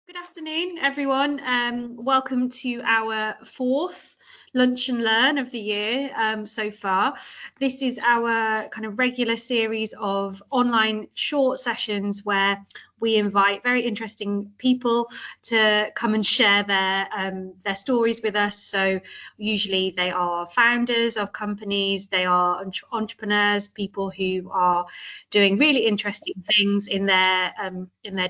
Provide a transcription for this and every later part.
Good afternoon, everyone. Welcome to our fourth Lunch and Learn of the year so far. This is our kind of regular series of online short sessions where we invite very interesting people to come and share their stories with us. So usually they are founders of companies, they are entrepreneurs, people who are doing really interesting things in their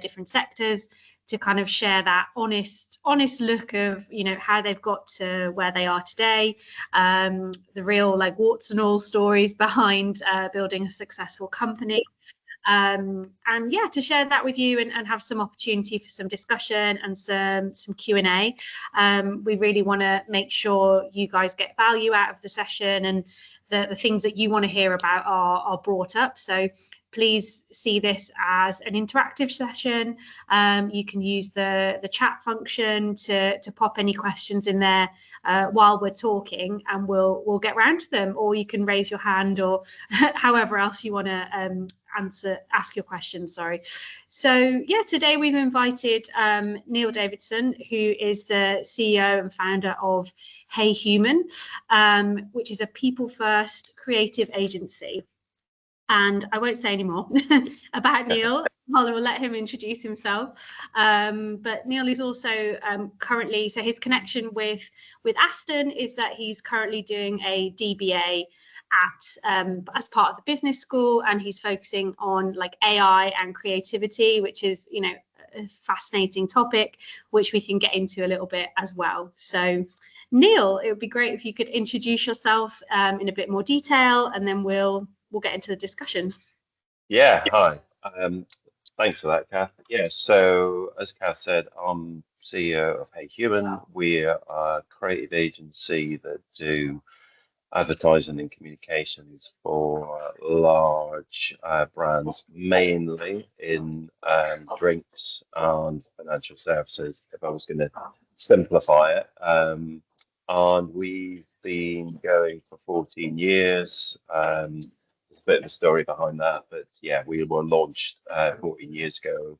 different sectors, to kind of share that honest look of, how they've got to where they are today, the real warts and all stories behind building a successful company. And yeah, to share that with you and have some opportunity for some discussion and some Q&A. We really want to make sure you guys get value out of the session, and the things that you want to hear about are brought up. So please see this as an interactive session. You can use the chat function to pop any questions in there while we're talking, and we'll get round to them, or you can raise your hand, or however else you want to ask your questions. So yeah, today we've invited Neil Davidson, who is the CEO and founder of HeyHuman, which is a people-first creative agency. And I won't say any more about Neil. I will let him introduce himself. But Neil is also currently, so his connection with Aston is that he's currently doing a DBA as part of the business school, and he's focusing on AI and creativity, which is a fascinating topic, which we can get into a little bit as well. So Neil, it would be great if you could introduce yourself in a bit more detail, and then we'll get into the discussion. Yeah, hi. Thanks for that, Kath. Yeah, so as Kath said, I'm CEO of HeyHuman. We're a creative agency that do advertising and communications for large brands, mainly in drinks and financial services, if I was going to simplify it. And we've been going for 14 years. There's a bit of a story behind that, but yeah, we were launched 14 years ago.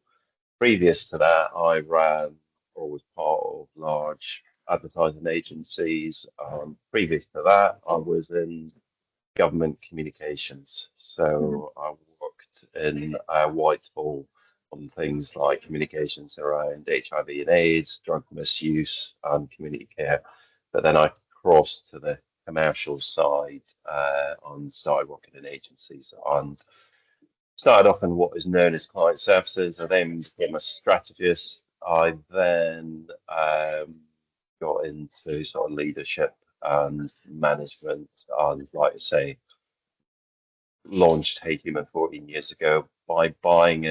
Previous to that, I ran or was part of large advertising agencies. Previous to that, I was in government communications. So I worked in Whitehall on things like communications around HIV and AIDS, drug misuse, and community care. But then I crossed to the commercial side and started working in agencies, and started off in what is known as client services. I then became a strategist. I then got into sort of leadership and management, and like I say, launched HeyHuman 14 years ago by buying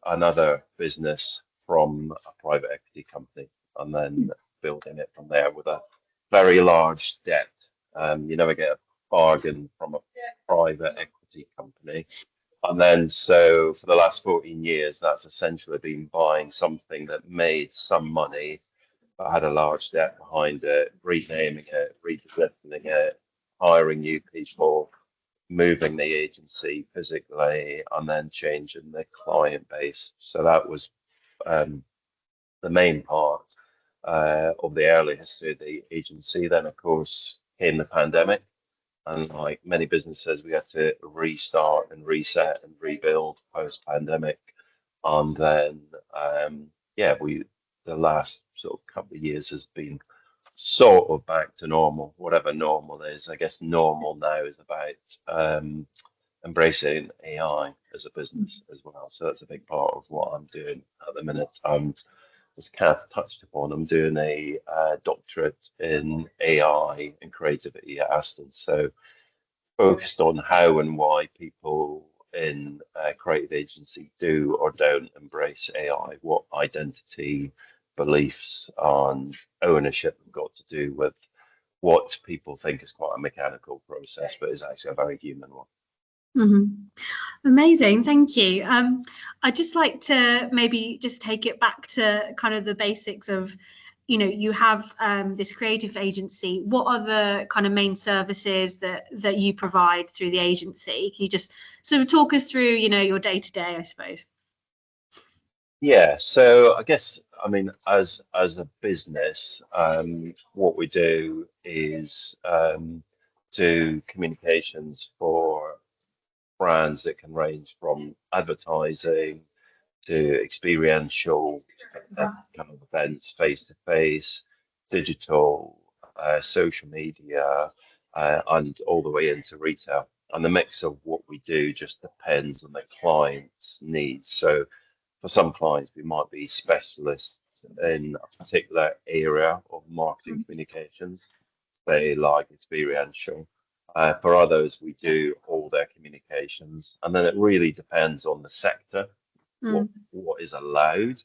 another business from a private equity company, and then building it from there with a very large debt. You never get a bargain from a private equity company. And then, so for the last 14 years, that's essentially been buying something that made some money, but had a large debt behind it, renaming it, repositioning it, hiring new people, moving the agency physically, and then changing the client base. So that was the main part of the early history of the agency. Then, of course, came the pandemic. And like many businesses, we had to restart and reset and rebuild post-pandemic. And then, the last sort of couple of years has been sort of back to normal, whatever normal is. I guess normal now is about embracing AI as a business as well. So that's a big part of what I'm doing at the minute. And as Kath touched upon, I'm doing a doctorate in AI and creativity at Aston. So focused on how and why people in creative agency do or don't embrace AI, what identity, beliefs, and ownership have got to do with what people think is quite a mechanical process, but is actually a very human one. Amazing, thank you. I'd just like to maybe just take it back to kind of the basics of, you have this creative agency. What are the kind of main services that you provide through the agency? Can you just sort of talk us through, your day to day, I suppose? Yeah, so I guess, I mean, as a business, what we do is do communications for brands that can range from advertising to experiential kind of events, face to face, digital, social media, and all the way into retail. And the mix of what we do just depends on the client's needs. So for some clients, we might be specialists in a particular area of marketing communications, say like experiential. For others, we do all their communications, and then it really depends on the sector, what Mm, what is allowed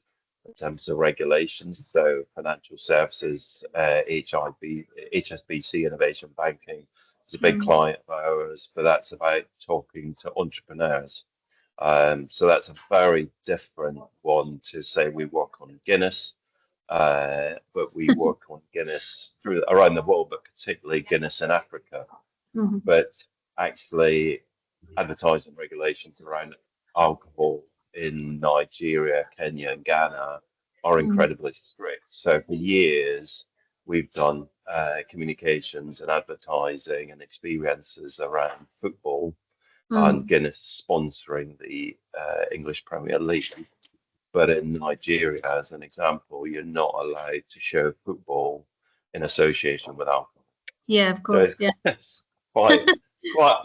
in terms of regulations. So financial services, HSBC, innovation banking is a big mm, client of ours, but that's about talking to entrepreneurs. So that's a very different one to say we work on Guinness, but we work on Guinness through around the world, but particularly Guinness in Africa. mhm, But actually, advertising regulations around alcohol in Nigeria, Kenya, and Ghana are mm, incredibly strict. So for years, we've done communications and advertising and experiences around football and mm. Guinness sponsoring the English Premier League. But in Nigeria, as an example, you're not allowed to show football in association with alcohol. Yeah, of So course. Yeah. it's quite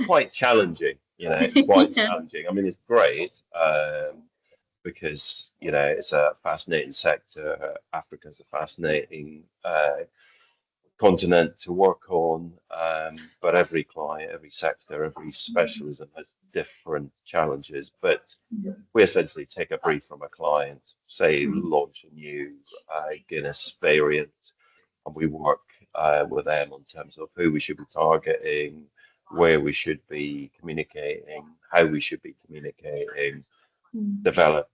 quite challenging. It's quite Yeah. challenging. I mean, it's great because it's a fascinating sector. Africa's a fascinating continent to work on, but every client, every sector, every specialism has different challenges. But we essentially take a brief from a client, say launch a new Guinness variant, and we work with them in terms of who we should be targeting, where we should be communicating, how we should be communicating, Mm, develop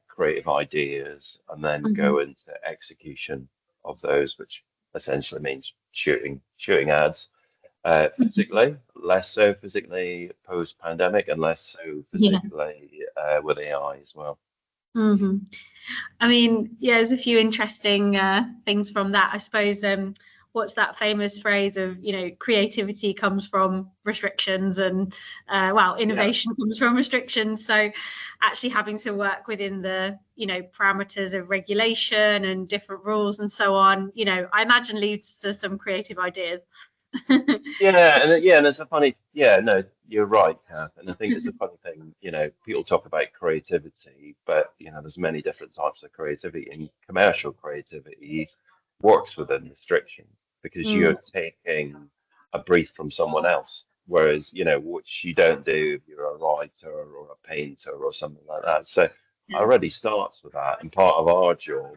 creative ideas, and then mhm. go into execution of those, which essentially means shooting ads. Physically, less so physically post-pandemic, and less so Yeah. physically with AI as well. Hmm. I mean, yeah, there's a few interesting things from that. I suppose what's that famous phrase of, creativity comes from restrictions and well, Yeah. innovation comes from restrictions. So actually having to work within the, parameters of regulation and different rules and so on, I imagine leads to some creative ideas. So, And it's a funny, no, you're right, Kath. And I think it's a funny thing, people talk about creativity, but there's many different types of creativity, and commercial creativity works within restrictions because mm, you're taking a brief from someone else. Whereas, which you don't do if you're a writer or a painter or something like that. So it yeah. already starts with that. And part of our job,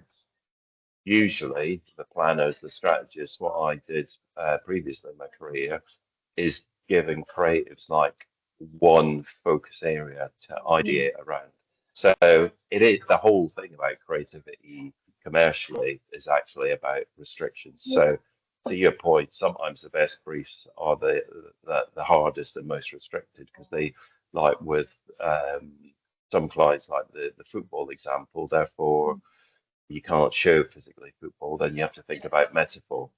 usually the planners, the strategists, what I did previously in my career is giving creatives like one focus area to Yeah. ideate around. So it is the whole thing about creativity commercially is actually about restrictions. So to your point, sometimes the best briefs are the hardest and most restricted because they like with some clients like the football example, therefore you can't show physically football, then you have to think about metaphor.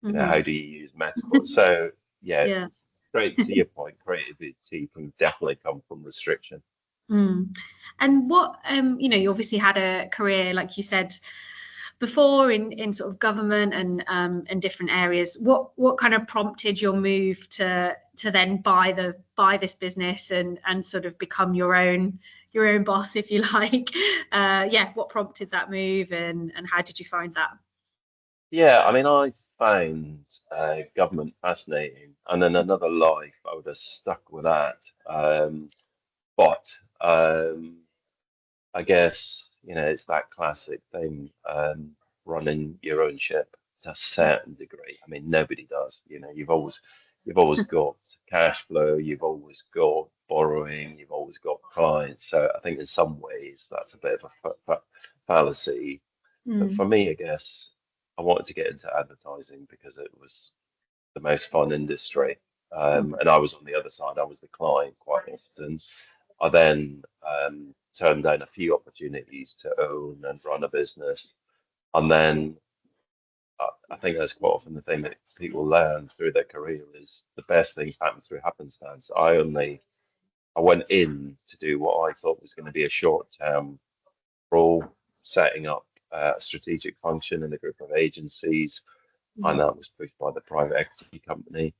Hmm. How do you use metaphor? So yeah, Yeah. straight to your point, creativity can definitely come from restriction. Mm. And what you obviously had a career, like you said before, in sort of government and different areas. What kind of prompted your move to then buy this business and sort of become your own boss, if you like? Yeah, what prompted that move and how did you find that? Yeah, I mean, I found government fascinating, and then another life, I would have stuck with that. But I guess, it's that classic thing, running your own ship to a certain degree. I mean, nobody does. You've always got cash flow, you've always got borrowing, you've always got clients. So I think in some ways that's a bit of a fallacy. But for Mm, me, I guess I wanted to get into advertising because it was the most fun industry. mm, And I was on the other side, I was the client quite often. I then turned down a few opportunities to own and run a business. And then I think that's quite often the thing that people learn through their career is the best things happen through happenstance. I went in to do what I thought was going to be a short-term role, setting up a strategic function in a group of agencies, and that was pushed by the private equity company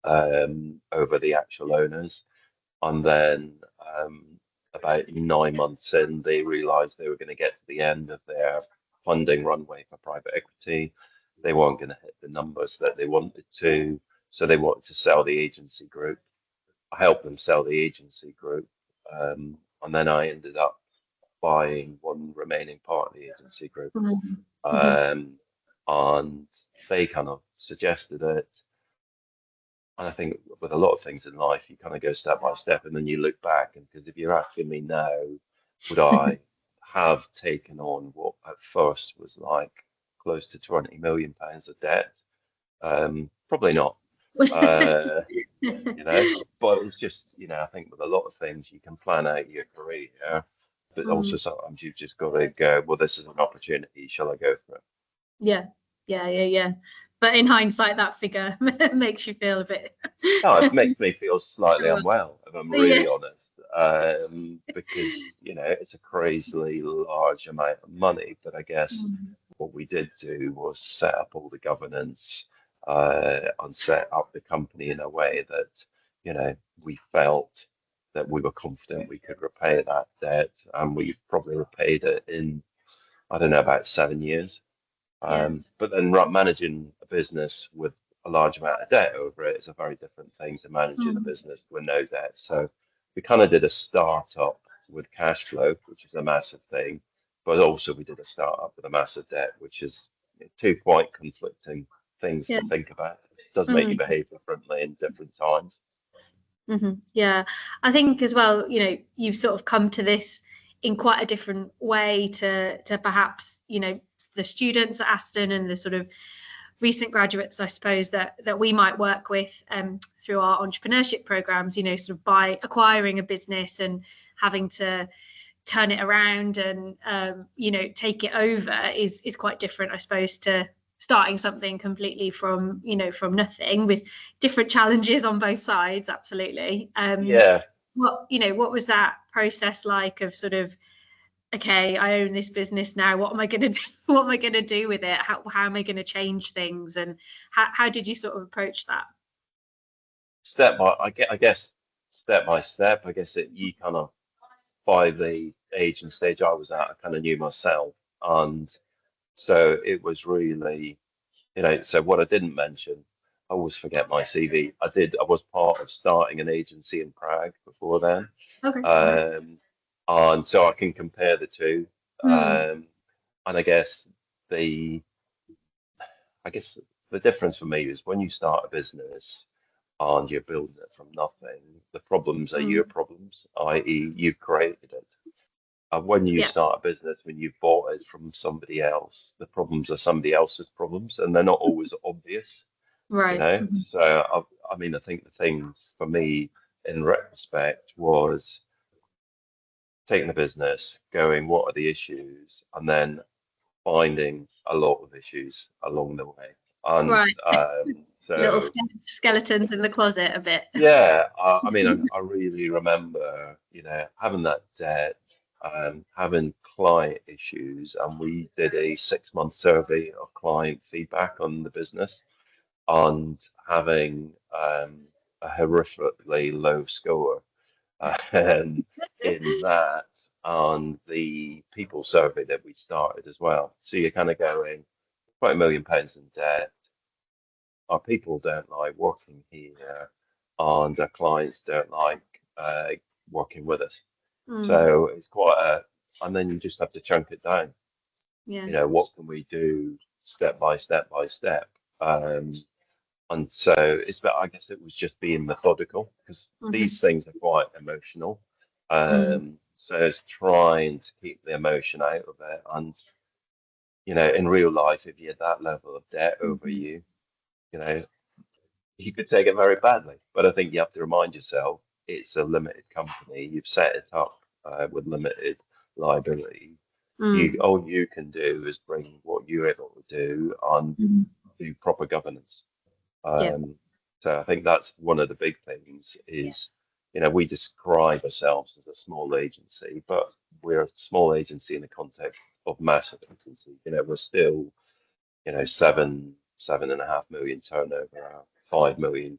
over the actual owners. And then about 9 months in, they realized they were going to get to the end of their funding runway for private equity. They weren't going to hit the numbers that they wanted to, so they wanted to sell the agency group. I helped them sell the agency group, and then I ended up buying one remaining part of the agency group. And they kind of suggested it. And I think with a lot of things in life, you kind of go step by step and then you look back. And because if you're asking me now, would I have taken on what at first was like close to £20 million of debt? Probably not. You know, but it's just, I think with a lot of things, you can plan out your career, but also sometimes you've just got to go, well, this is an opportunity. Shall I go for it? Yeah. But in hindsight, that figure makes you feel a bit. No, it makes me feel slightly unwell, if I'm really honest, because it's a crazily large amount of money. But I guess what we did do was set up all the governance and set up the company in a way that we felt that we were confident we could repay that debt, and we've probably repaid it in, I don't know, about 7 years. But then managing a business with a large amount of debt over it is a very different thing to managing a business with no debt. So we kind of did a startup with cash flow, which is a massive thing, but also we did a startup with a massive debt, which is two quite conflicting things to think about. It does make you behave differently in different times. Yeah, I think as well, you've sort of come to this in quite a different way to perhaps, the students at Aston and the sort of recent graduates, I suppose, that we might work with through our entrepreneurship programs, sort of by acquiring a business and having to turn it around and, take it over is quite different, I suppose, to starting something completely from nothing, with different challenges on both sides. Absolutely. What was that process like of sort of, okay, I own this business now, what am I going to do? What am I going to do with it? How am I going to change things? And how did you sort of approach that? I guess step by step. I guess you kind of, by the age and stage I was at, I kind of knew myself, and so it was really, so what I didn't mention, I always forget my CV. I was part of starting an agency in Prague before then. Okay. And so I can compare the two. And I guess the difference for me is when you start a business and you're building it from nothing, the problems are your problems, i.e., you've created it. And when you start a business, when you've bought it from somebody else, the problems are somebody else's problems, and they're not always obvious. Right. So I mean, I think the thing for me in retrospect was taking the business, going, what are the issues, and then finding a lot of issues along the way. And Right. so Little skeletons in the closet a bit. yeah, I mean, I really remember, having that debt, having client issues, and we did a 6-month survey of client feedback on the business, and having a horrifically low score in that, on the people survey that we started as well. So you're kind of going, quite £1 million in debt. Our people don't like working here, and our clients don't like working with us. So it's and then you just have to chunk it down. What can we do step by step by step? And so I guess it was just being methodical, because these things are quite emotional. So it's trying to keep the emotion out of it. And, in real life, if you had that level of debt over you, you could take it very badly. But I think you have to remind yourself, it's a limited company. You've set it up with limited liability. Mm. All you can do is bring what you're able to do and Mm. do proper governance. Yeah. So I think that's one of the big things is, we describe ourselves as a small agency, but we're a small agency in the context of massive agency. We're still, 7.5 million turnover, £5 million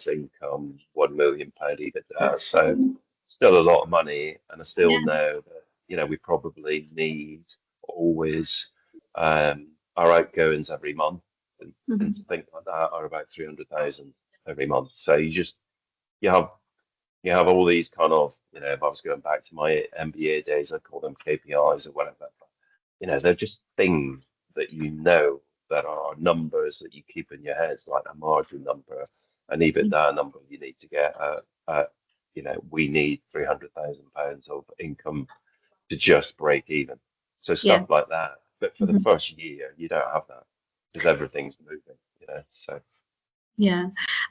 income, £1 million EBITDA. So still a lot of money, and I still Yeah. know that, we probably need always our outgoings every month and Mhm. things like that are about 300,000 every month. So you have you have all these kind of, if I was going back to my MBA days, I'd call them KPIs or whatever. They're just things that that are numbers that you keep in your heads, like a margin number, an EBITDA number you need to get. We need £300,000 of income to just break even. So Yeah. stuff like that. But for the Mhm. first year, you don't have that because everything's moving. So Yeah.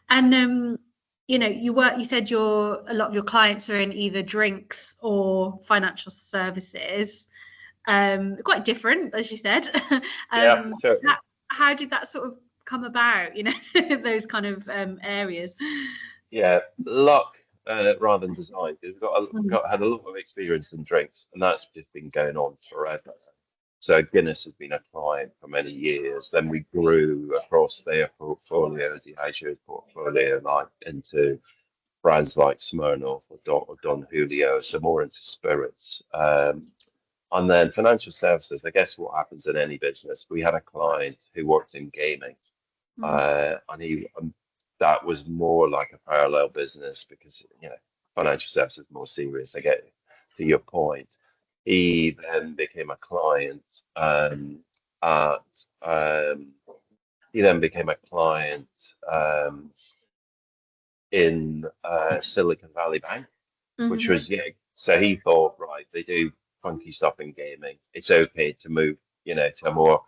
And you said a lot of your clients are in either drinks or financial services. Quite different, as you said. yeah, certainly. how, how did that sort of come about, those kind of areas? Yeah, luck rather than design. Because we've Mm. had a lot of experience in drinks, and that's just been going on forever. So Guinness has been a client for many years. Then we grew across their portfolio, Diageo's portfolio, like into brands like Smirnoff or Don Julio, so more into spirits. And then financial services, I guess what happens in any business, we had a client who worked in gaming, Mm. and that was more like a parallel business because, financial services is more serious. I get to your point. He then became a client at, um, he then became a client in Silicon Valley Bank, which Mhm. was, so he thought, right, they do funky stuff in gaming. It's okay to move, to a more,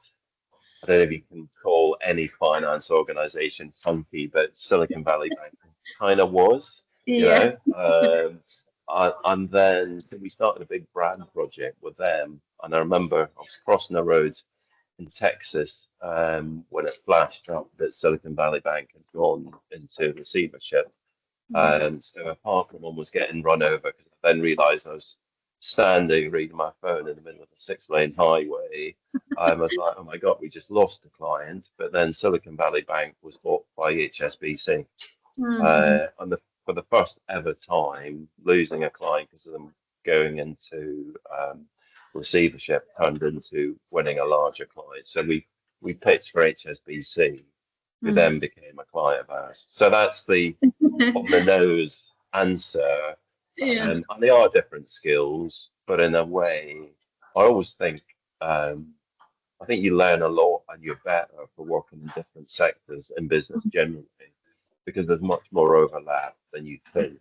I don't know if you can call any finance organization funky, but Silicon Valley Bank kind of was, Yeah. and then we started a big brand project with them. And I remember I was crossing the road in Texas when it flashed up that Silicon Valley Bank had gone into receivership. Mhm. So apart from almost getting run over, because I then realised I was standing reading my phone in the middle of a 6-lane highway. I was like, oh my God, we just lost a client. But then Silicon Valley Bank was bought by HSBC. Mhm. For the first ever time, losing a client because of them going into receivership turned into winning a larger client. So we pitched for HSBC, who Mm. then became a client of ours. So that's the on the nose answer. Yeah. And they are different skills, but in a way, I always think I think you learn a lot and you're better for working in different sectors in business generally because there's much more overlap than you think.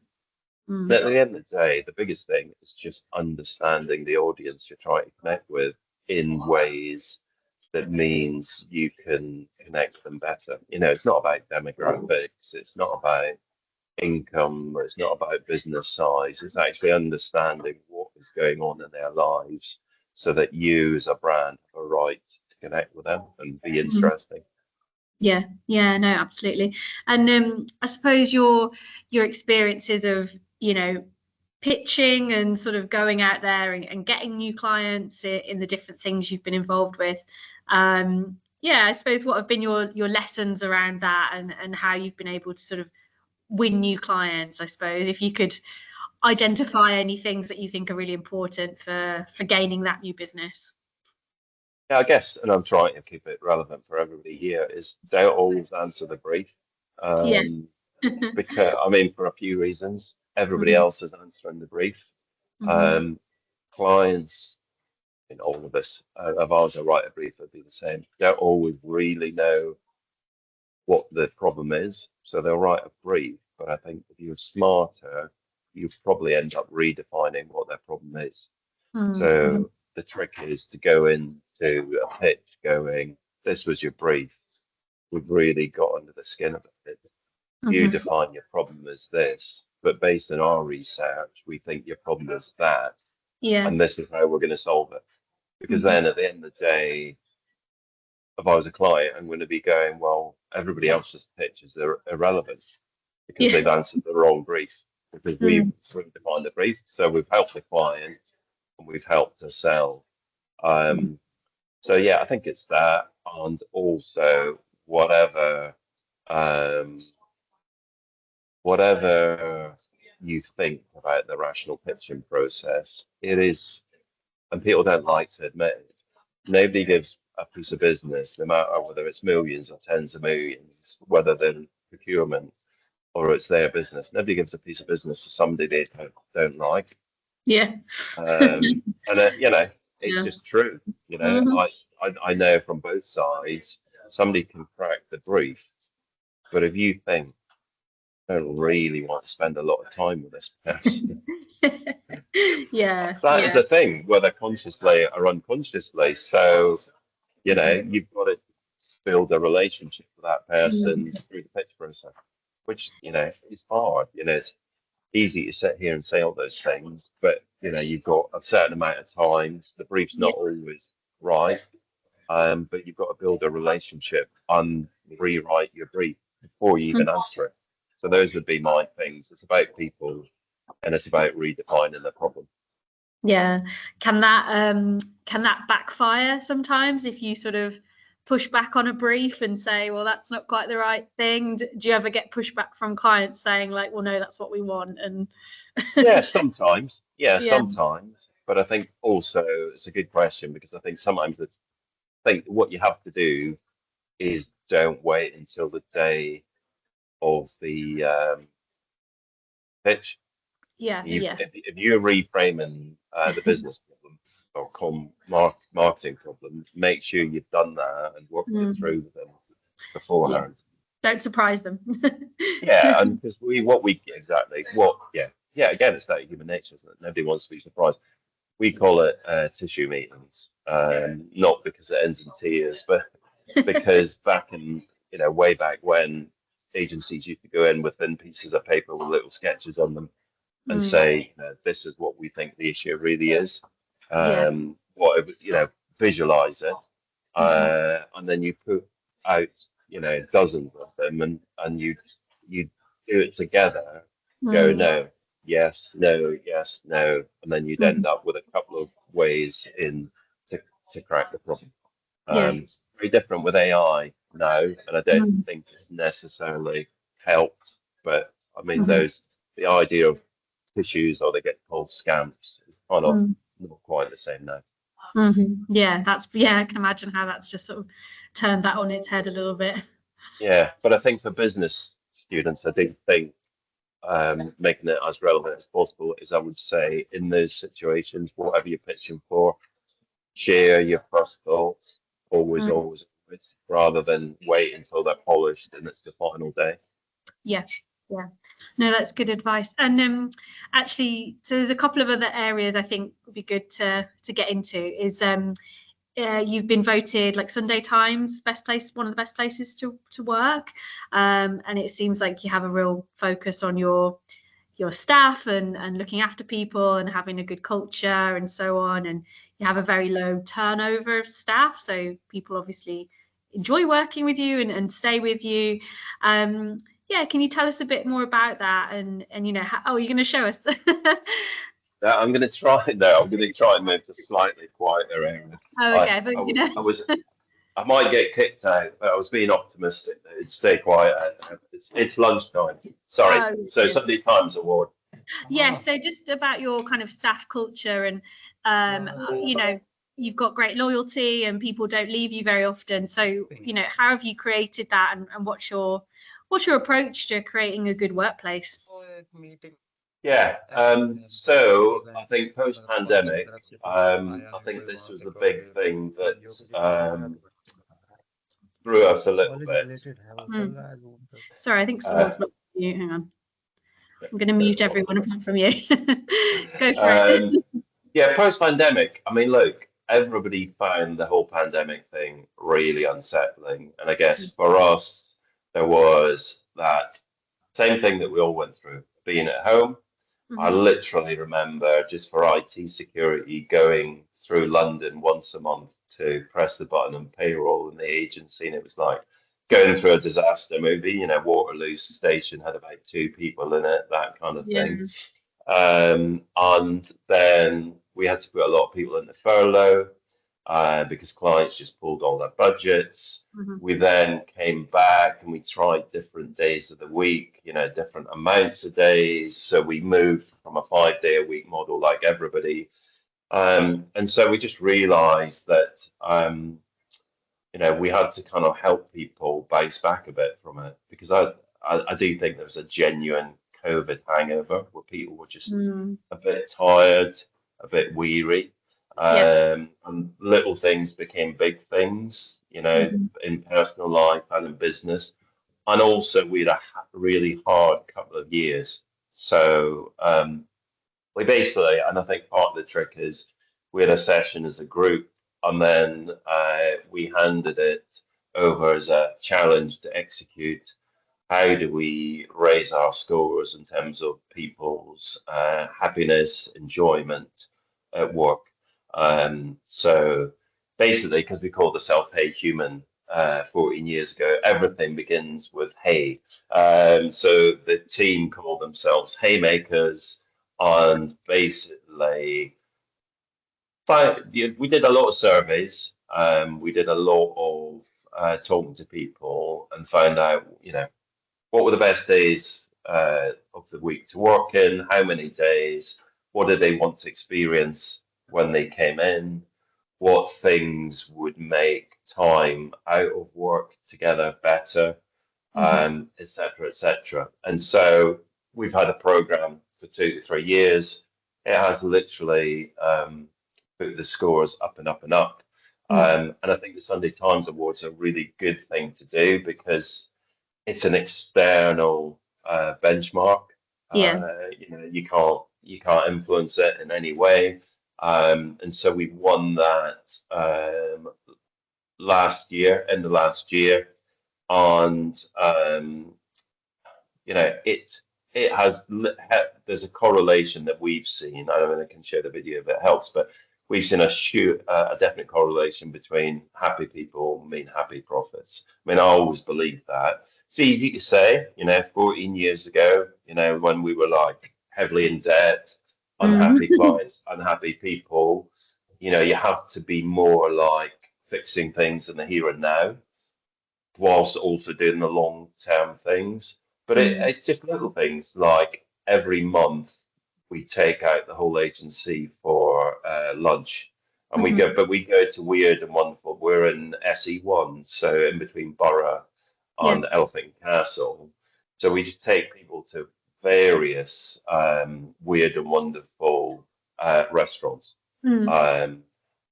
Mm. But at the end of the day, the biggest thing is just understanding the audience you're trying to connect with in ways that means you can connect them better. It's not about demographics, it's not about income, it's not about business size, it's actually understanding what is going on in their lives so that you as a brand have a right to connect with them and be Mm. interesting. Yeah, yeah, no, absolutely. And I suppose your experiences of, pitching and sort of going out there and getting new clients in the different things you've been involved with. Yeah, I suppose what have been your lessons around that and how you've been able to sort of win new clients, I suppose, if you could identify any things that you think are really important for gaining that new business. Yeah, I guess, and I'm trying to keep it relevant for everybody here, is don't always answer the brief. Yeah. Um, because, I mean, for a few reasons, everybody Mhm. else is answering the brief. Mhm. Um, Clients, in all of us, of ours who write a brief would be the same, don't always really know what the problem is. So they'll write a brief, but I think if you're smarter, you probably end up redefining what their problem is. Mhm. So the trick is to go into a pitch going, this was your brief. We've really got under the skin of it. You Mhm. define your problem as this. but based on our research, we think your problem is that, Yeah. and this is how we're going to solve it. Because Mhm. then at the end of the day, if I was a client, I'm going to be going, well, everybody else's pitches are irrelevant because Yeah. they've answered the wrong brief, because we've Mm. defined the brief. So we've helped the client and we've helped to sell. Mm. So yeah, I think it's that, and also whatever um, whatever you think about the rational pitching process, it is, and people don't like to admit it. Nobody gives a piece of business, no matter whether it's millions or tens of millions, whether they're procurement or it's their business. Nobody gives a piece of business to somebody they don't like. Yeah. And you know, it's Yeah. just true. You know, Mhm. I know from both sides, somebody can crack the brief, but if you think I don't really want to spend a lot of time with this person, Yeah. that is Yeah. the thing, whether consciously or unconsciously. So, you know, Mhm. you've got to build a relationship with that person Mm. through the pitch process, which, you know, is hard. You know, it's easy to sit here and say all those things, but, you know, you've got a certain amount of time. The brief's Yeah. not always right, but you've got to build a relationship and rewrite your brief before you even answer it. So those would be my things. It's about people and it's about redefining the problem. Yeah. Can that backfire sometimes if you sort of push back on a brief and say, well, that's not quite the right thing? Do you ever get pushback from clients saying like, well, no, that's what we want? And Yeah, sometimes. Yeah, yeah. sometimes. But I think also it's a good question because I think sometimes what you have to do is don't wait until the day of the pitch. Yeah. Yeah. If you're reframing the business problem or marketing problem, make sure you've done that and worked it Mm. through with them Yeah. beforehand. Don't surprise them. Yeah, and because we exactly what yeah again it's that human nature, isn't it? Nobody wants to be surprised. We call it tissue meetings, not because it ends in tears, but because back in way back when agencies used to go in with thin pieces of paper with little sketches on them and Mm. say, this is what we think the issue really is. Yeah. What visualize it, Mhm. and then you put out, dozens of them, and you do it together. Go Mm. no, yes, no, yes, no, and then you'd end Mhm. up with a couple of ways in to crack the problem. Yeah. Very different with AI now, and I don't Mm. think it's necessarily helped. But I mean, Mhm. the idea of tissues, or they get called scamps, is kind of Mm. not quite the same now. Yeah, yeah, I can imagine how that's just sort of turned that on its head a little bit. Yeah, but I think for business students, I do think making it as relevant as possible is, I would say, in those situations, whatever you're pitching for, share your first thoughts, always, Mm. always, always, rather than wait until they're polished and it's the final day. Yeah, yeah. No, that's good advice. And actually, so there's a couple of other areas I think would be good to get into. Is you've been voted like Sunday Times one of the best places to work, and it seems like you have a real focus on your staff and looking after people and having a good culture and so on, and you have a very low turnover of staff, so people obviously enjoy working with you and stay with you. Yeah, can you tell us a bit more about that? And how are you going to show us? I'm going to try. No, I'm going to try and move to slightly quieter areas. Oh, I, okay, but I, w- I was, I might get kicked out, but I was being optimistic that it'd stay quiet. It's lunchtime. Sorry. oh, So good. Sunday Times Award. Yeah, so just about your kind of staff culture and you've got great loyalty and people don't leave you very often. So, how have you created that and what's your approach to creating a good workplace? Yeah. So I think post-pandemic, I think this was a big thing that threw us a little bit. Hmm. Sorry, I think Uh, someone's not you. Hang on. I'm going to mute everyone apart from you. Go for um, it. yeah, post-pandemic. I mean, look, everybody found the whole pandemic thing really unsettling, and I guess for us, there was that same thing that we all went through. being at home. I Mhm. literally remember, just for IT security, going through London once a month to press the button on payroll in the agency, and it was like going through a disaster movie. Waterloo Station had about 2 people in it, that kind of Yeah. thing. And then we had to put a lot of people into furlough because clients just pulled all their budgets. Mhm. We then came back and we tried different days of the week, different amounts of days. So we moved from a 5-day-a-week model like everybody. And so we just realized that, we had to kind of help people bounce back a bit from it because I do think there's a genuine COVID hangover where people were just Mm. a bit tired, a bit weary, Yeah. and little things became big things, Mhm. in personal life and in business. And also, we had a really hard couple of years. So we basically, and I think part of the trick is we had a session as a group, and then we handed it over as a challenge to execute. How do we raise our scores in terms of people's happiness, enjoyment at work? So basically, because we called ourselves HeyHuman 14 years ago, everything begins with hey. So the team called themselves Haymakers, and basically, we did a lot of surveys. We did a lot of talking to people and found out, what were the best days of the week to work in? How many days? What did they want to experience when they came in? What things would make time out of work together better, Mhm. et cetera, et cetera. And so we've had a program for 2 to 3 years. It has literally put the scores up and up and up. Mm. And I think the Sunday Times Awards are a really good thing to do because it's an external benchmark. Yeah. You can't influence it in any way. And so we won that in the last year, and it has there's a correlation that we've seen. I don't know if I can share the video if it helps, but we've seen a definite correlation between happy people mean happy profits. I mean, I always believed that. It's easy to say, 14 years ago, when we were like heavily in debt, Mm. unhappy clients, unhappy people, you have to be more like fixing things in the here and now whilst also doing the long term things. But Mm. it's just little things like every month we take out the whole agency for lunch. And Mhm. we go to Weird and Wonderful. We're in SE1, so in between Borough Yeah. and Elephant and Castle. So we just take people to various Weird and Wonderful restaurants. Mm. Um,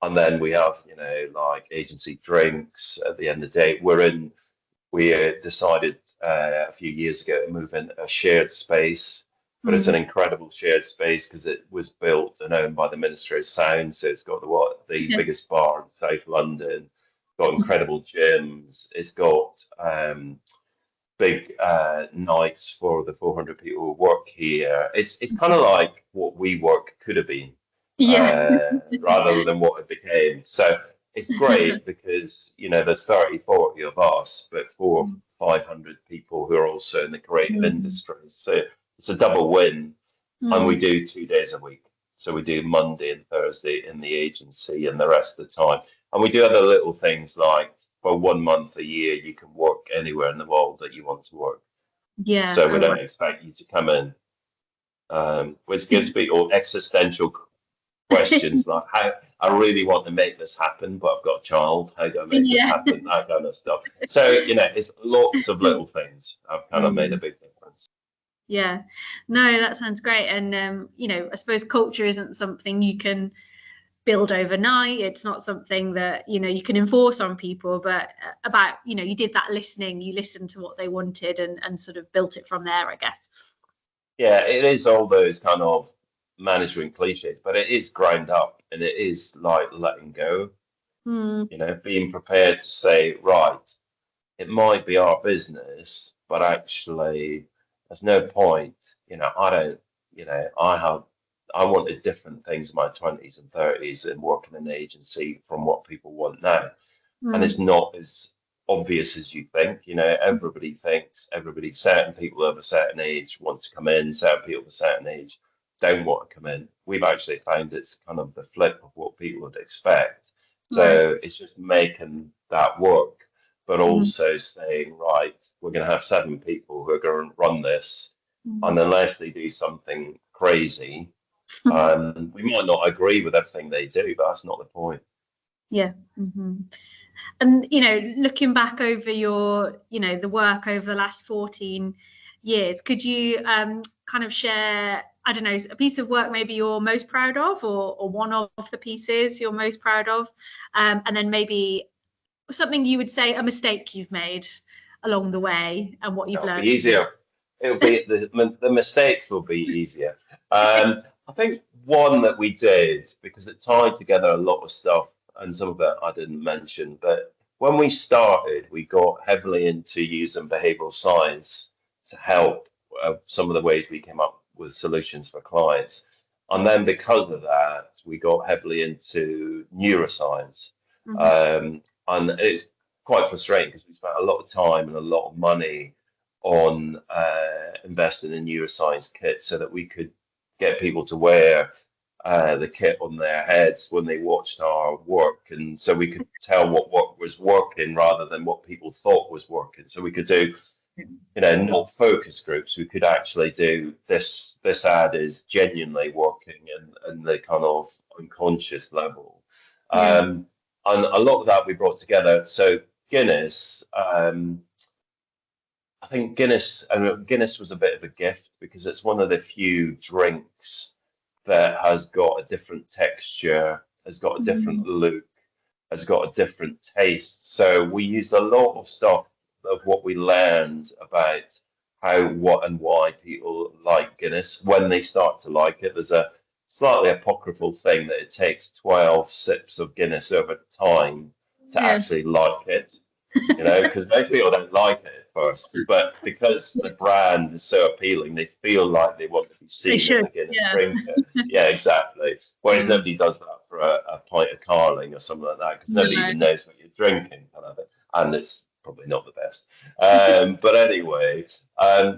and then we have, like agency drinks at the end of the day. We decided a few years ago to move in a shared space, but it's an Mm. incredible shared space because it was built and owned by the Ministry of Sound. So it's got the Yeah. biggest bar in South London, got incredible gyms, it's got big nights for the 400 people who work here. It's kind of like what we work could have been, Yeah. rather than what it became. So it's great because there's 30, 40 of us, but 500 people who are also in the creative Mm. industry. So it's a double win, and we Mm. do 2 days a week. So we do Monday and Thursday in the agency, and the rest of the time. And we do other little things like for 1 month a year, you can work anywhere in the world that you want to work. Yeah. So we Oh, don't expect you to come in, which gives people existential questions like how I really want to make this happen, but I've got a child. How do I make this yeah. happen? That kind of stuff. So, it's lots of little things have kind of made a Mm. big difference. Yeah. No, that sounds great. And I suppose culture isn't something you can build overnight. It's not something that, you can enforce on people, but about, you did that listening, you listened to what they wanted and sort of built it from there, I guess. Yeah, it is all those kind of management cliches, but it is ground up and it is like letting go, Mm. being prepared to say, right, it might be our business, but actually, there's no point. I don't, I wanted different things in my 20s and 30s and working in an agency from what people want now. And it's Mm. not as obvious as you think. Everybody thinks certain people of a certain age want to come in, certain people of a certain age don't want to come in. We've actually found it's kind of the flip of what people would expect. Right. So it's just making that work, but Mm. also saying, right, we're going to have 7 people who are going to run this. Mm. And unless they do something crazy, we might not agree with everything they do, but that's not the point. Yeah. Hmm. And, looking back over your, the work over the last 14 years, could you kind of share, I don't know, a piece of work maybe you're most proud of, or one of the pieces you're most proud of, and then maybe something you would say a mistake you've made along the way and what you've It'll be learned from easier. It'll be the mistakes will be easier. I think one that we did because it tied together a lot of stuff, and some of it I didn't mention. But when we started, we got heavily into using behavioral science to help some of the ways we came up with solutions for clients. And then because of that, we got heavily into neuroscience. it. And it's quite frustrating because we spent a lot of time and a lot of money on investing in neuroscience kits so that we could get people to wear the kit on their heads when they watched our work, and so we could tell what work was working rather than what people thought was working. So we could do, not focus groups. We could actually do this. This ad is genuinely working, and the kind of unconscious level. Yeah. And a lot of that we brought together. So Guinness. I think Guinness was a bit of a gift because it's one of the few drinks that has got a different texture, has got a different Mm. look, has got a different taste. So we used a lot of stuff of what we learned about how, what, and why people like Guinness when they start to like it. There's a slightly apocryphal thing that it takes 12 sips of Guinness over time to Yeah. actually like it, because most people don't like it at first, but because the brand is so appealing, they feel like they want to be They seen as should. a Guinness Yeah. drinker. Yeah, exactly. Whereas Mm. nobody does that for a pint of Carling or something like that, because nobody No. even knows what you're drinking, kind of thing. And it's probably not the best. But anyway,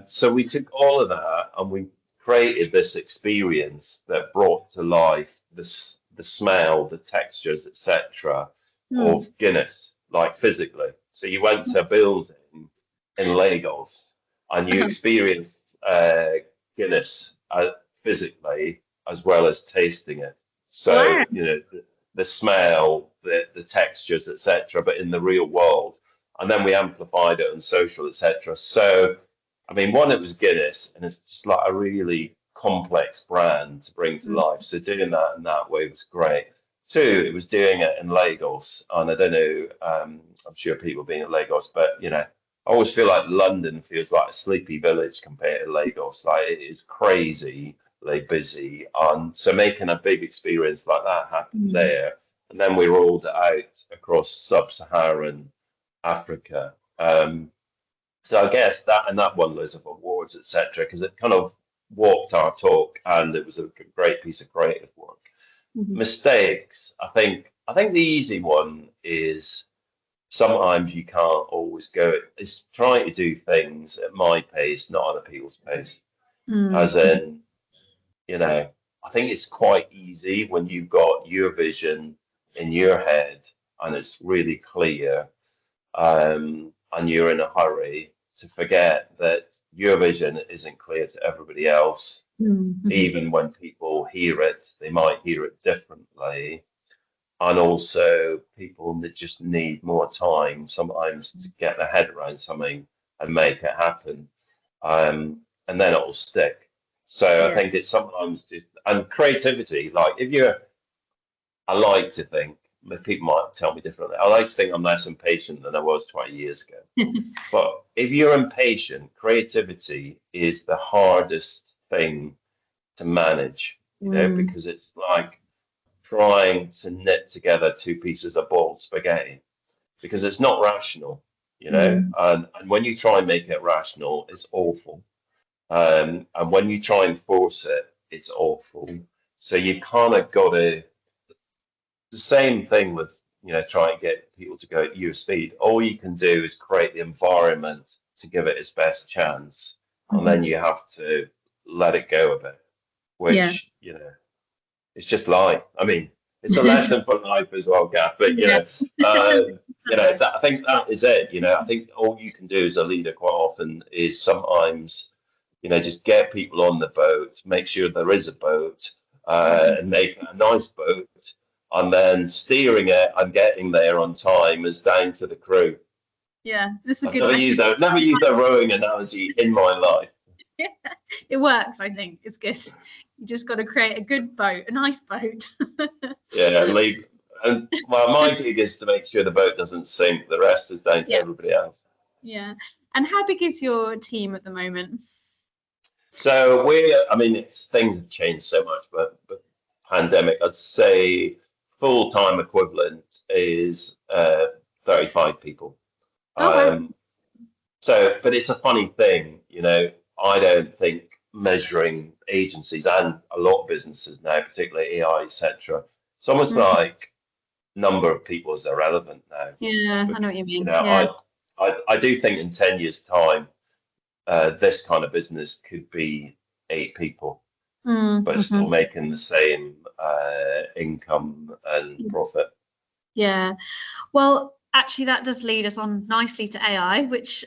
so we took all of that and we created this experience that brought to life the smell, the textures, etc Mm. of Guinness, like physically. So you went to a building in Lagos and you experienced Guinness physically as well as tasting it. So, Wow. the smell, the textures, etc., but in the real world. And then we amplified it on social, etc. So, I mean, one, it was Guinness, and it's just like a really complex brand to bring to Mm. life. So doing that in that way was great. Two, it was doing it in Lagos, and I don't know. I'm sure people being in Lagos, but I always feel like London feels like a sleepy village compared to Lagos. Like it is crazy, like busy, and so making a big experience like that happen Mm. there, and then we rolled it out across sub-Saharan Africa. So I guess that won loads of awards, etc., because it kind of walked our talk, and it was a great piece of creative work. Mhm. Mistakes. I think the easy one is sometimes you can't always go. It's trying to do things at my pace, not other people's pace. Mm. As in, I think it's quite easy when you've got your vision in your head and it's really clear, and you're in a hurry to forget that your vision isn't clear to everybody else. Mm. Mhm. Even when people hear it, they might hear it differently. And also, people that just need more time sometimes to get their head around something and make it happen. And then it'll stick. So I Yeah. think it's sometimes just, and creativity, like I like to think, people might tell me differently, I like to think I'm less impatient than I was 20 years ago. But if you're impatient, creativity is the hardest thing to manage, Mm. because it's like trying to knit together two pieces of boiled spaghetti because it's not rational, Mm. and when you try and make it rational, it's awful. And when you try and force it, it's awful. So you've kind of got to, the same thing with, trying to get people to go at your speed. All you can do is create the environment to give it its best chance. And then you have to let it go a bit, Yeah. which, it's just life. I mean, it's a lesson for life as well, Gav. But Yeah. I think that is it. I think all you can do as a leader quite often is sometimes, just get people on the boat, make sure there is a boat, and make it a nice boat, and then steering it and getting there on time is down to the crew. Yeah, this is a I've good message. never used a rowing analogy in my life. Yeah, it works, I think. It's good. You just got to create a good boat, a nice boat. Yeah, leave. And well, my gig is to make sure the boat doesn't sink. The rest is down to Yeah. everybody else. Yeah. And how big is your team at the moment? So I mean, things have changed so much, but pandemic, I'd say full-time equivalent is 35 people. Oh, wow. But it's a funny thing, I don't think measuring agencies and a lot of businesses now, particularly AI, etc. It's almost like number of people is irrelevant now. Yeah, I know what you mean. Yeah. I do think in 10 years' time, this kind of business could be 8 people, but still making the same income and profit. Yeah. Well, actually, that does lead us on nicely to AI, which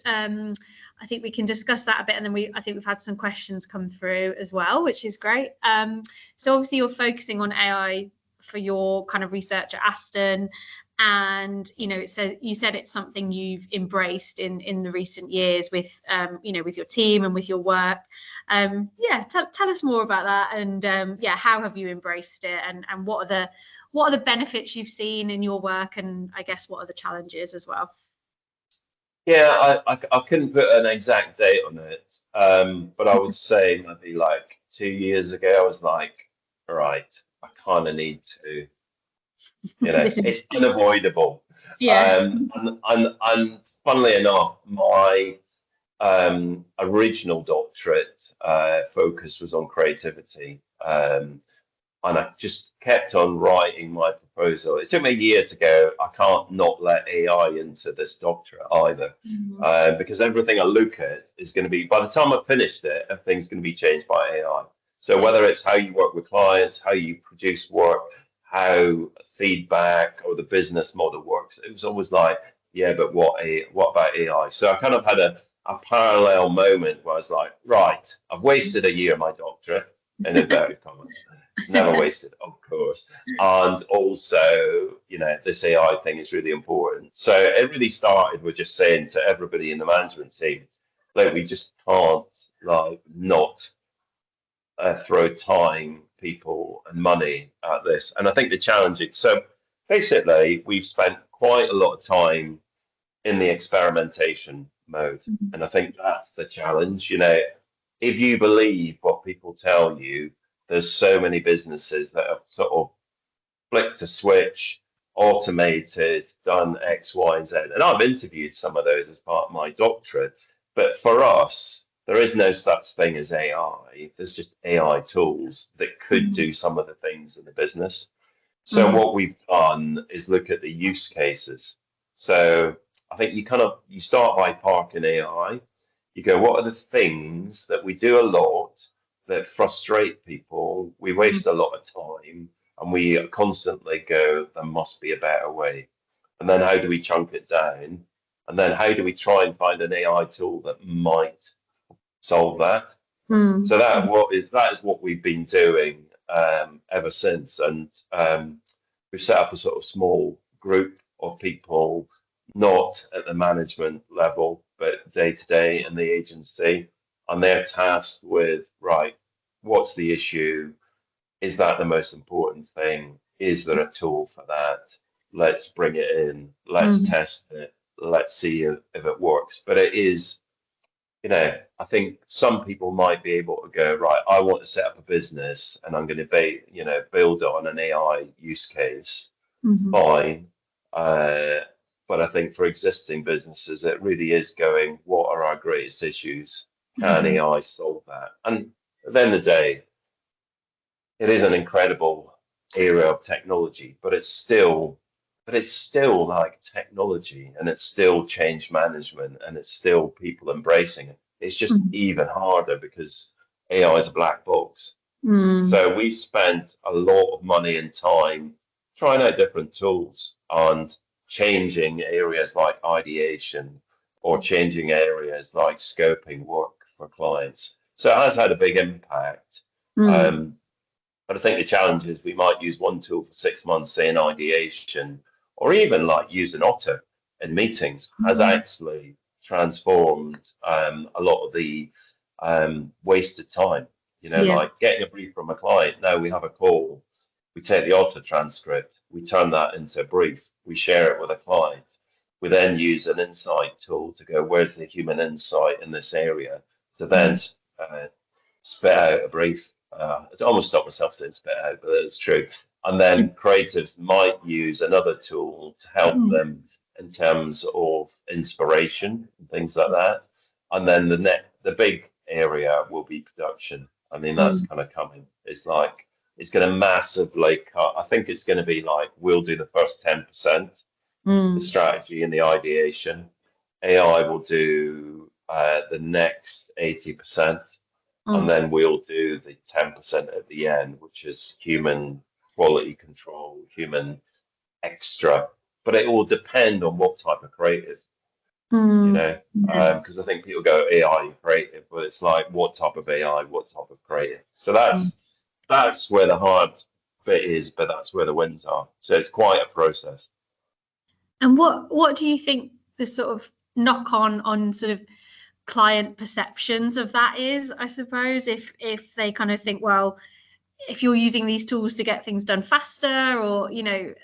I think we can discuss that a bit, and then I think we've had some questions come through as well, which is great. So obviously, you're focusing on AI for your kind of research at Aston, and you said it's something you've embraced in the recent years with with your team and with your work. Tell us more about that, and how have you embraced it, and what are the benefits you've seen in your work, and I guess what are the challenges as well? Yeah, I couldn't put an exact date on it, but I would say maybe like 2 years ago, I was like, right, I kind of need to, it's unavoidable. Yeah. And funnily enough, my original doctorate focus was on creativity. And I just kept on writing my proposal. It took me a year to go, I can't not let AI into this doctorate either, because everything I look at is going to be, by the time I've finished it, everything's going to be changed by AI. So whether it's how you work with clients, how you produce work, how feedback or the business model works, it was always like, yeah, but what about AI? So I kind of had a parallel moment where I was like, right, I've wasted a year of my doctorate in inverted commas. Never wasted, of course. And also, this AI thing is really important. So it really started with just saying to everybody in the management team, like, we just can't not throw time, people, and money at this. And I think the challenge is, so basically, we've spent quite a lot of time in the experimentation mode. And I think that's the challenge. If you believe what people tell you, there's so many businesses that have sort of flicked a switch, automated, done X, Y, and Z. And I've interviewed some of those as part of my doctorate. But for us, there is no such thing as AI. There's just AI tools that could do some of the things in the business. So what we've done is look at the use cases. So I think you start by parking AI. You go, what are the things that we do a lot that frustrate people? We waste a lot of time, and we constantly go, there must be a better way. And then how do we chunk it down? And then how do we try and find an AI tool that might solve that? So that is what we've been doing ever since, and we've set up a sort of small group of people, not at the management level, but day to day in the agency, and they're tasked with, right, what's the issue? Is that the most important thing? Is there a tool for that? Let's bring it in. Let's test it. Let's see if it works. But it is, I think some people might be able to go, right, I want to set up a business and I'm going to build it on an AI use case. Fine. But I think for existing businesses, it really is going, what are our greatest issues? can AI solve that? And at the end of the day, it is an incredible area of technology, but it's still like technology, and it's still change management, and it's still people embracing it. It's just even harder because AI is a black box. So we spent a lot of money and time trying out different tools and changing areas like ideation or changing areas like scoping work for clients. So it has had a big impact. But I think the challenge is we might use one tool for 6 months, say in ideation, or even like using Otter in meetings has actually transformed a lot of the wasted time. You know, like getting a brief from a client. Now we have a call, we take the Otter transcript, we turn that into a brief, we share it with a client. We then use an insight tool to go, where's the human insight in this area? To then spit out a brief. I almost stopped myself saying spit out, but it's true. And then creatives might use another tool to help them in terms of inspiration and things like that. And then the big area will be production. I mean, that's kind of coming. It's like it's going to massively cut. I think it's going to be like we'll do the first 10%, the strategy and the ideation. AI will do the next 80%. And then we'll do the 10% at the end, which is human quality control, human extra. But it will depend on what type of creative, you know, because I think people go AI creative, but it's like what type of AI, what type of creative. So that's where the hard bit is, but that's where the wins are. So it's quite a process. And what do you think the sort of knock on sort of client perceptions of that is, I suppose, if they kind of think, well, if you're using these tools to get things done faster, or, you know,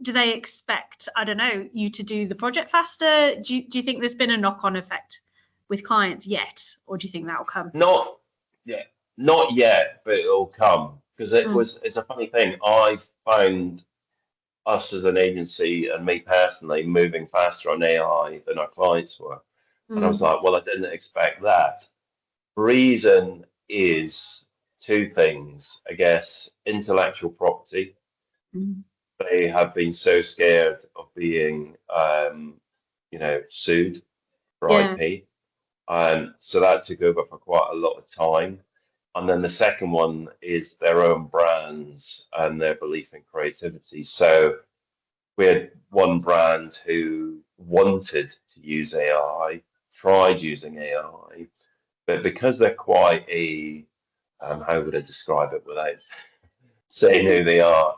do they expect, I don't know, you to do the project faster? Do you think there's been a knock-on effect with clients yet, or do you think that'll come? Not yet, but it'll come because it's a funny thing. I found us as an agency and me personally moving faster on AI than our clients were. And I was like, well, I didn't expect that. Reason is two things, I guess. Intellectual property. They have been so scared of being, sued for IP. So that took over for quite a lot of time. And then the second one is their own brands and their belief in creativity. So we had one brand who wanted to use AI, tried using AI, but because they're quite a, how would I describe it without saying who they are?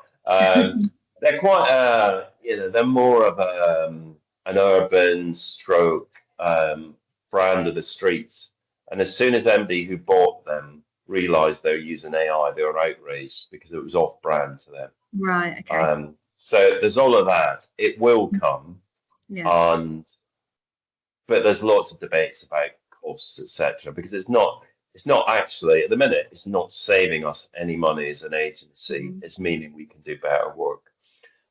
They're quite, they're more of an urban stroke brand of the streets. And as soon as anybody who bought them realized they're using AI, they were outraged because it was off brand to them. Right. Okay. So there's all of that. It will come, but there's lots of debates about costs, etc. Because it's not actually at the minute. It's not saving us any money as an agency. It's meaning we can do better work.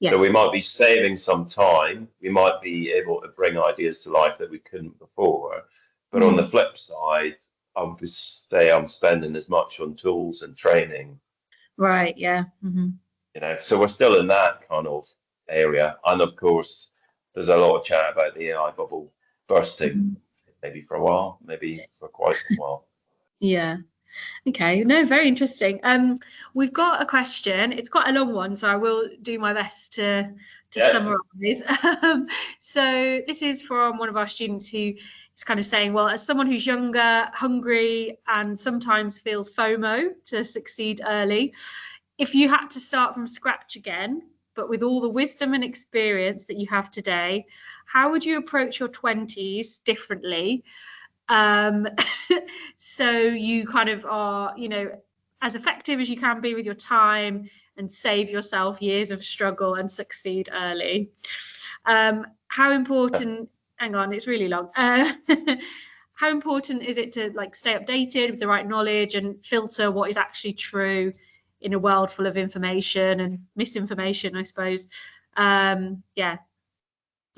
So we might be saving some time. We might be able to bring ideas to life that we couldn't before. But on the flip side, obviously, I'm spending as much on tools and training. Right. Yeah. You know, so we're still in that kind of area. And of course, there's a lot of chat about the AI bubble bursting, maybe for a while, maybe for quite some while. Yeah. Okay. No, very interesting. We've got a question. It's quite a long one, so I will do my best to summarize. So this is from one of our students who is kind of saying, well, as someone who's younger, hungry, and sometimes feels FOMO to succeed early, if you had to start from scratch again, but with all the wisdom and experience that you have today, how would you approach your 20s differently? So you kind of are, you know, as effective as you can be with your time and save yourself years of struggle and succeed early. How important, hang on, it's really long. How important is it to like stay updated with the right knowledge and filter what is actually true in a world full of information and misinformation, I suppose? Yeah.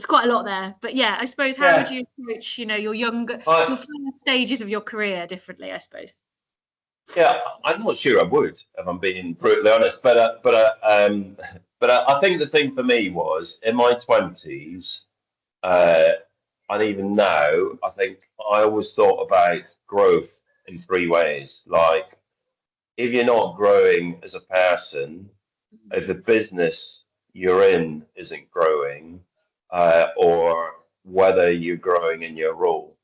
It's quite a lot there, but yeah, I suppose how would you approach, your first stages of your career differently, I suppose? Yeah, I'm not sure I would, if I'm being brutally honest. I think the thing for me was in my 20s, and even now, I think I always thought about growth in three ways. Like, if you're not growing as a person, if the business you're in isn't growing, or whether you're growing in your role.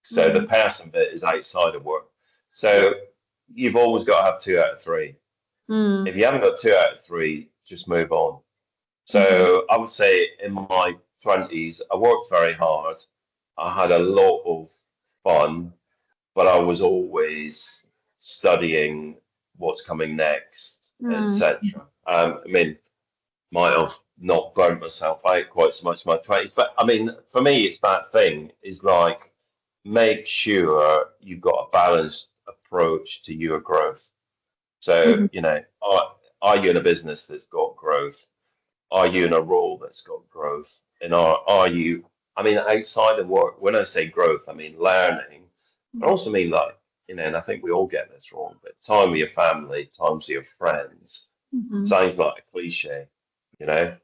So the person bit is outside of work. So you've always got to have two out of three. If you haven't got two out of three, just move on. So I would say in my 20s, I worked very hard. I had a lot of fun, but I was always studying what's coming next, etc. I mean, might have not burnt myself out quite so much in my 20s, but I mean, for me, it's that thing is like make sure you've got a balanced approach to your growth. So, are you in a business that's got growth? Are you in a role that's got growth? And are you, I mean, outside of work, when I say growth, I mean learning. I also mean like, and I think we all get this wrong, but time with your family, time with your friends, sounds like a cliche, you know?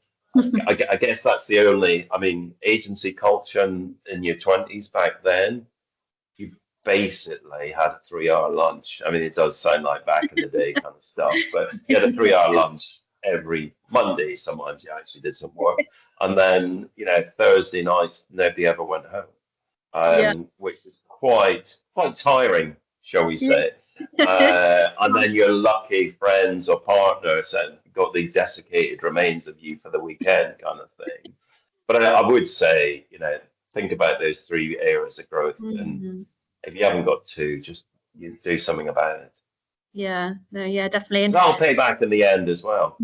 I guess that's the only, I mean, agency culture in your 20s back then, you basically had a 3 hour lunch. I mean, it does sound like back in the day kind of stuff, but you had a 3 hour lunch every Monday. Sometimes you actually did some work. And then, Thursday nights, nobody ever went home, which is quite tiring, shall we say. And then your lucky friends or partners and got the desiccated remains of you for the weekend kind of thing. But I would say, think about those three areas of growth. And if you haven't got two, just you do something about it. Yeah, no, yeah, definitely. And that'll pay back in the end as well.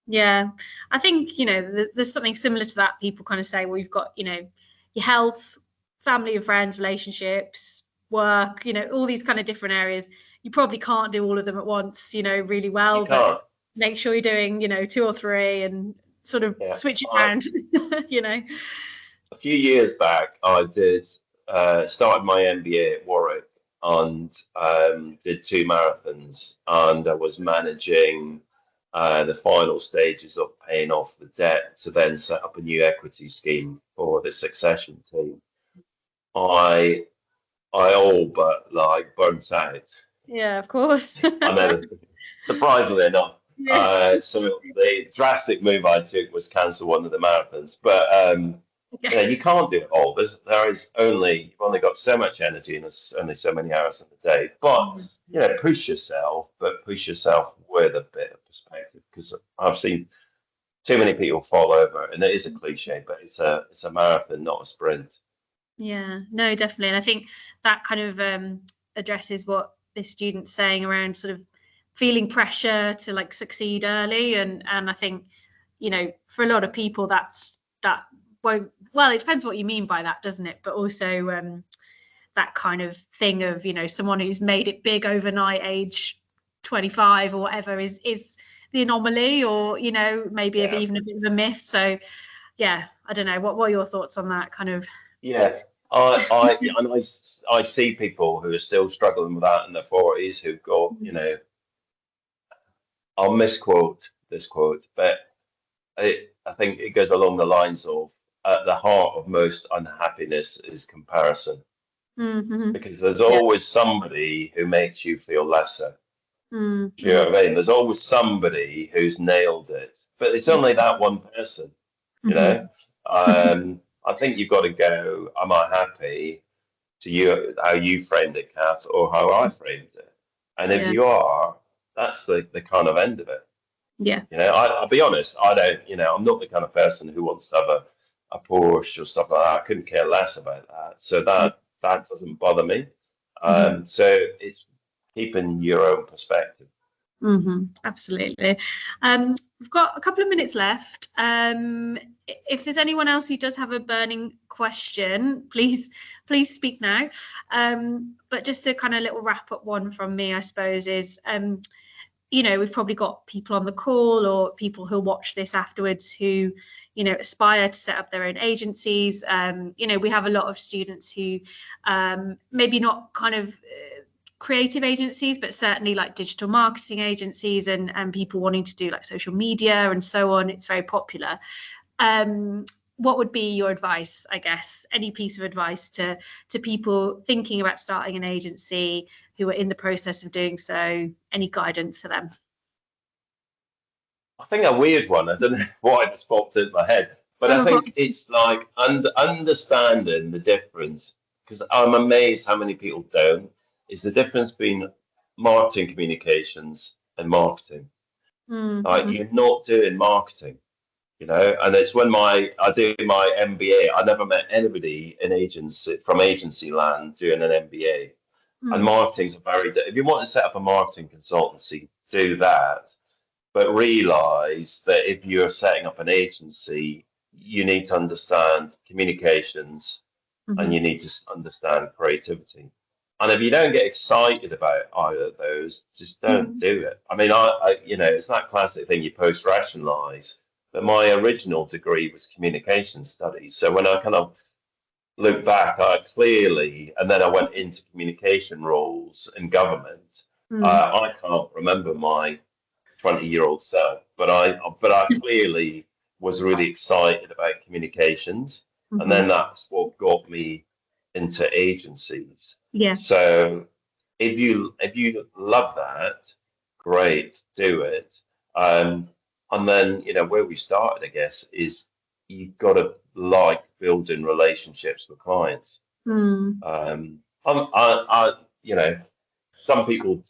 Yeah, I think, there's something similar to that. People kind of say, well, you've got, your health, family and friends, relationships, work, all these kind of different areas. You probably can't do all of them at once, really well, You can't. but make sure you're doing, 2 or 3 and sort of switch it around, A few years back, I did started my MBA at Warwick and did 2 marathons, and I was managing the final stages of paying off the debt to then set up a new equity scheme for the succession team. I all but like burnt out. Yeah, of course. I know, surprisingly enough. So the drastic move I took was cancel one of the marathons. But you can't do it all. You've only got so much energy and there's only so many hours in the day. But push yourself, but push yourself with a bit of perspective, because I've seen too many people fall over, and it is a cliche, but it's a marathon, not a sprint. Yeah, no, definitely. And I think that kind of addresses what this student's saying around sort of feeling pressure to like succeed early. And I think, for a lot of people that won't, well, it depends what you mean by that, doesn't it? But also that kind of thing of, someone who's made it big overnight, age 25 or whatever, is the anomaly, or, maybe even a bit of a myth. So yeah, I don't know. What are your thoughts on that kind of? Yeah, I see people who are still struggling with that in their 40s who've got, I'll misquote this quote, but I think it goes along the lines of at the heart of most unhappiness is comparison, because there's always somebody who makes you feel lesser. Do you know what I mean? There's always somebody who's nailed it, but it's only that one person, you know? I think you've got to go, am I happy, to you, how you framed it, Kath, or how I framed it? And if you are, that's the kind of end of it. Yeah. I'll be honest, I don't, I'm not the kind of person who wants to have a Porsche or stuff like that. I couldn't care less about that. So that doesn't bother me. So it's keeping your own perspective. Absolutely. We've got a couple of minutes left. If there's anyone else who does have a burning question, please speak now. But just a kind of little wrap up one from me, I suppose, is we've probably got people on the call or people who'll watch this afterwards who, aspire to set up their own agencies. We have a lot of students who maybe not kind of creative agencies, but certainly like digital marketing agencies and people wanting to do like social media and so on. It's very popular. What would be your advice, I guess, any piece of advice to people thinking about starting an agency who are in the process of doing so? Any guidance for them? I think a weird one. I don't know why it just popped into my head, but I think it's like understanding the difference, because I'm amazed how many people don't, is the difference between marketing communications and marketing. Like, you're not doing marketing. And it's when I do my MBA, I never met anybody in from agency land doing an MBA. And marketing's if you want to set up a marketing consultancy, do that. But realize that if you're setting up an agency, you need to understand communications and you need to understand creativity. And if you don't get excited about either of those, just don't do it. I mean, it's that classic thing, you post-rationalize. But my original degree was communication studies. So when I kind of look back, and then I went into communication roles in government. I can't remember my 20-year-old self, but I clearly was really excited about communications, and then that's what got me into agencies. Yeah. So if you love that, great, do it. And then, where we started, I guess, is you've got to like building relationships with clients. Some people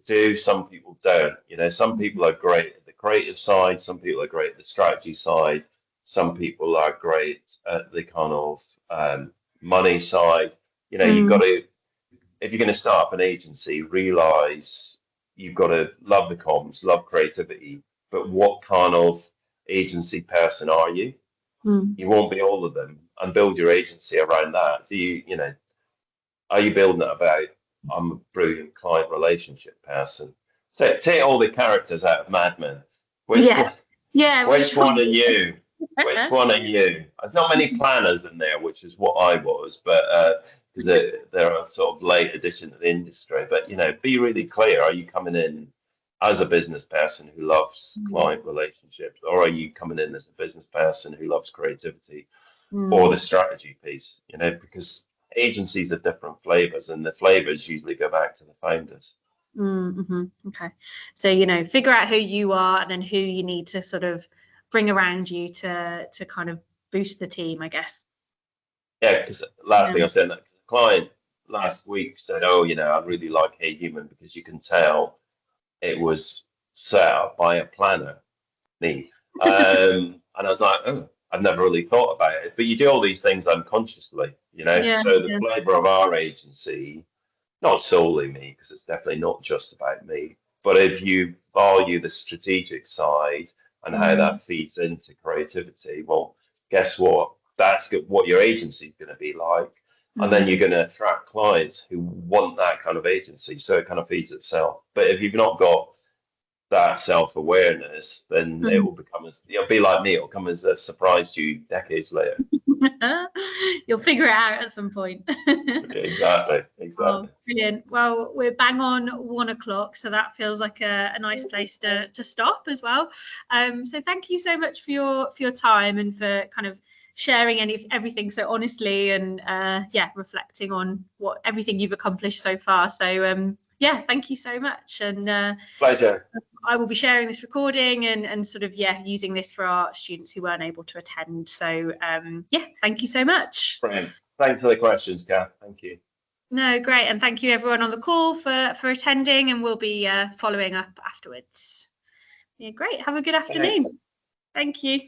do, some people don't. Some people are great at the creative side, some people are great at the strategy side, some people are great at the kind of money side. You've got to, if you're going to start up an agency, realize you've got to love the comms, love creativity, but what kind of agency person are you? You won't be all of them, and build your agency around that. Are you building it about, I'm a brilliant client relationship person? So take all the characters out of Mad Men. Which one are you? Which one are you? There's not many planners in there, which is what I was, but because they're a sort of late addition to the industry. But be really clear. Are you coming in as a business person who loves client relationships, or are you coming in as a business person who loves creativity or the strategy piece? Because agencies are different flavors, and the flavors usually go back to the founders. Okay, so figure out who you are and then who you need to sort of bring around you to kind of boost the team, I guess. Yeah, because last thing I said, that client last week said, "Oh, I really like HeyHuman because you can tell it was set up by a planner." And I was like, "Oh, I've never really thought about it." But you do all these things unconsciously, So the flavor of our agency, not solely me, because it's definitely not just about me, but if you value the strategic side and how that feeds into creativity, well, guess what? That's what your agency is going to be like. And then you're going to attract clients who want that kind of agency. So it kind of feeds itself. But if you've not got that self-awareness, then it'll be like me, it'll come as a surprise to you decades later. You'll figure it out at some point. Exactly. Oh, brilliant. Well, we're bang on 1 o'clock, so that feels like a nice place to stop as well. So thank you so much for your time and for kind of sharing everything so honestly and reflecting on everything you've accomplished so far. So thank you so much. And pleasure. I will be sharing this recording and sort of using this for our students who weren't able to attend. So thank you so much. Brilliant. Thanks for the questions, Kath. Thank you. No, great, and thank you everyone on the call for attending, and we'll be following up afterwards. Yeah, great. Have a good afternoon. Thanks. Thank you.